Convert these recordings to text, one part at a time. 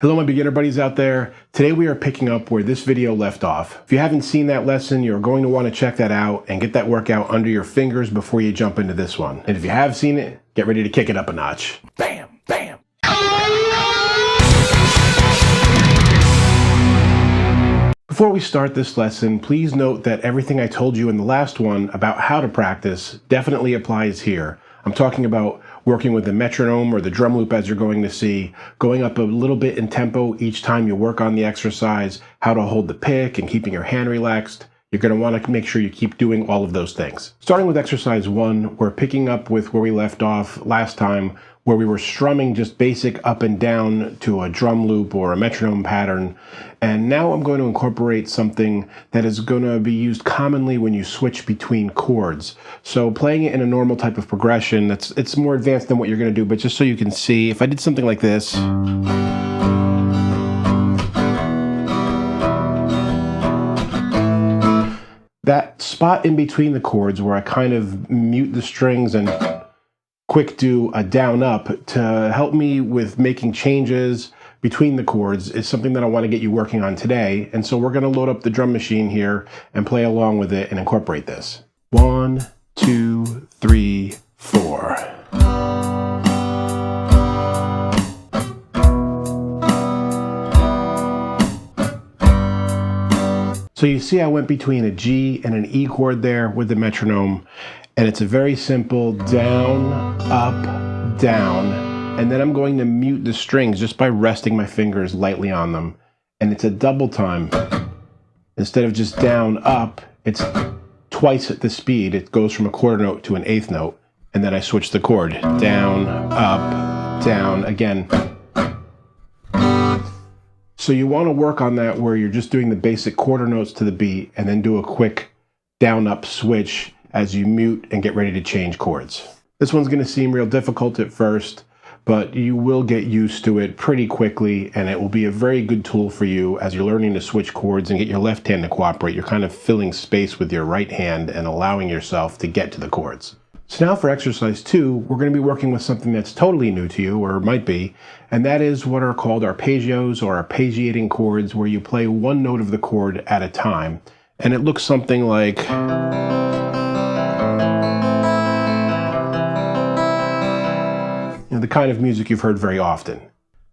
Hello my beginner buddies out there. Today we are picking up where this video left off. If you haven't seen that lesson, you're going to want to check that out and get that workout under your fingers before you jump into this one. And if you have seen it, get ready to kick it up a notch. Bam, bam. Before we start this lesson, please note that everything I told you in the last one about how to practice definitely applies here. I'm talking about working with the metronome or the drum loop as you're going to see, going up a little bit in tempo each time you work on the exercise, how to hold the pick and keeping your hand relaxed. You're going to want to make sure you keep doing all of those things. Starting with exercise 1, we're picking up with where we left off last time, where we were strumming just basic up and down to a drum loop or a metronome pattern. And now I'm going to incorporate something that is going to be used commonly when you switch between chords. So playing it in a normal type of progression, it's more advanced than what you're going to do, but just so you can see, if I did something like this, that spot in between the chords where I kind of mute the strings and quick do a down up to help me with making changes between the chords is something that I want to get you working on today. And so we're going to load up the drum machine here and play along with it and incorporate this. 1, 2, 3, 4. So you see I went between a G and an E chord there with the metronome, and it's a very simple down, up, down, and then I'm going to mute the strings just by resting my fingers lightly on them. And it's a double time. Instead of just down, up, it's twice at the speed. It goes from a quarter note to an eighth note, and then I switch the chord. Down, up, down, again. So you want to work on that where you're just doing the basic quarter notes to the beat and then do a quick down-up switch as you mute and get ready to change chords. This one's going to seem real difficult at first, but you will get used to it pretty quickly, and it will be a very good tool for you as you're learning to switch chords and get your left hand to cooperate. You're kind of filling space with your right hand and allowing yourself to get to the chords. So now for exercise 2, we're going to be working with something that's totally new to you, or might be, and that is what are called arpeggios or arpeggiating chords, where you play one note of the chord at a time. And it looks something like the kind of music you've heard very often.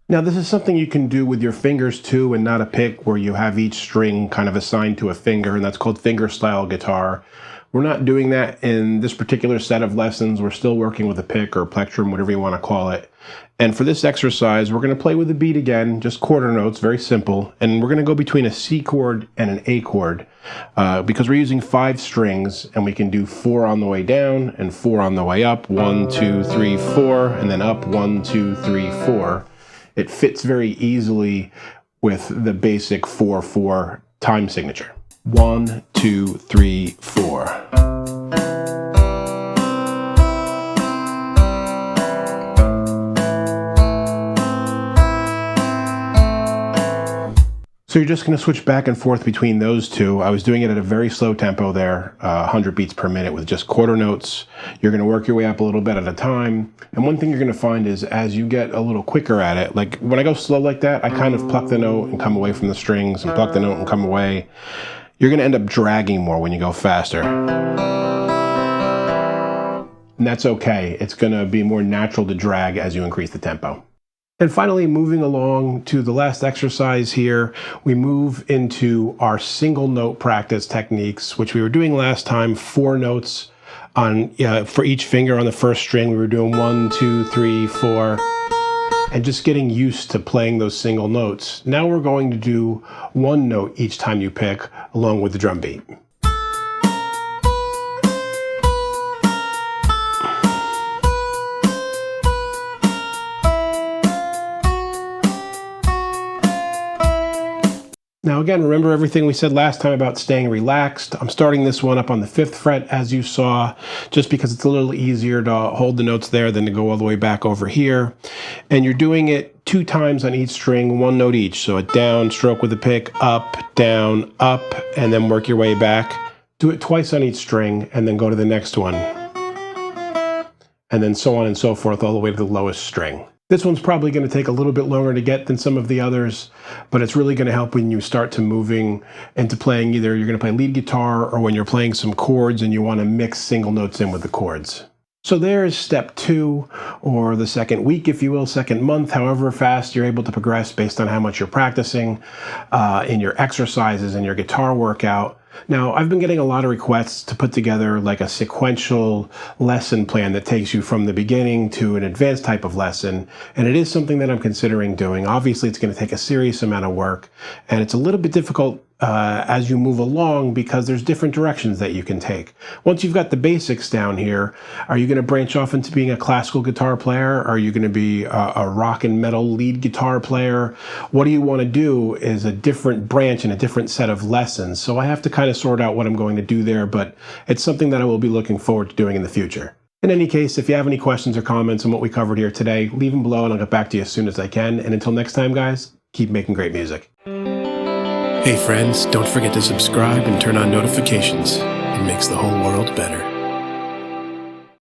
Now this is something you can do with your fingers too, and not a pick, where you have each string kind of assigned to a finger, and that's called fingerstyle guitar. We're not doing that in this particular set of lessons. We're still working with a pick or plectrum, whatever you want to call it. And for this exercise, we're going to play with the beat again, just quarter notes, very simple. And we're going to go between a C chord and an A chord because we're using 5 strings, and we can do 4 on the way down and 4 on the way up. 1, 2, 3, 4, and then up 1, 2, 3, 4. It fits very easily with the basic 4/4 time signature. 1, 2, 3, 4. So you're just going to switch back and forth between those two. I was doing it at a very slow tempo there, 100 beats per minute with just quarter notes. You're going to work your way up a little bit at a time. And one thing you're going to find is as you get a little quicker at it, like when I go slow like that, I kind of pluck the note and come away from the strings and pluck the note and come away. You're going to end up dragging more when you go faster. And that's okay. It's going to be more natural to drag as you increase the tempo. And finally, moving along to the last exercise here, we move into our single note practice techniques, which we were doing last time, 4 notes on for each finger on the first string. We were doing 1, 2, 3, 4, and just getting used to playing those single notes. Now we're going to do 1 note each time you pick, along with the drum beat. Now again, remember everything we said last time about staying relaxed. I'm starting this one up on the 5th fret, as you saw, just because it's a little easier to hold the notes there than to go all the way back over here. And you're doing it 2 times on each string, 1 note each. So a down stroke with a pick, up, down, up, and then work your way back. Do it twice on each string, and then go to the next one. And then so on and so forth all the way to the lowest string. This one's probably going to take a little bit longer to get than some of the others, but it's really going to help when you start to moving into playing. Either you're going to play lead guitar or when you're playing some chords and you want to mix single notes in with the chords. So there's step 2, or the second week, if you will, second month, however fast you're able to progress based on how much you're practicing in your exercises and your guitar workout. Now, I've been getting a lot of requests to put together like a sequential lesson plan that takes you from the beginning to an advanced type of lesson, and it is something that I'm considering doing. Obviously, it's going to take a serious amount of work, and it's a little bit difficult as you move along because there's different directions that you can take. Once you've got the basics down here, are you going to branch off into being a classical guitar player? Are you going to be a rock and metal lead guitar player? What do you want to do is a different branch and a different set of lessons. So I have to kind of sort out what I'm going to do there, but it's something that I will be looking forward to doing in the future. In any case, if you have any questions or comments on what we covered here today, leave them below and I'll get back to you as soon as I can. And until next time, guys, keep making great music. Hey friends, don't forget to subscribe and turn on notifications. It makes the whole world better.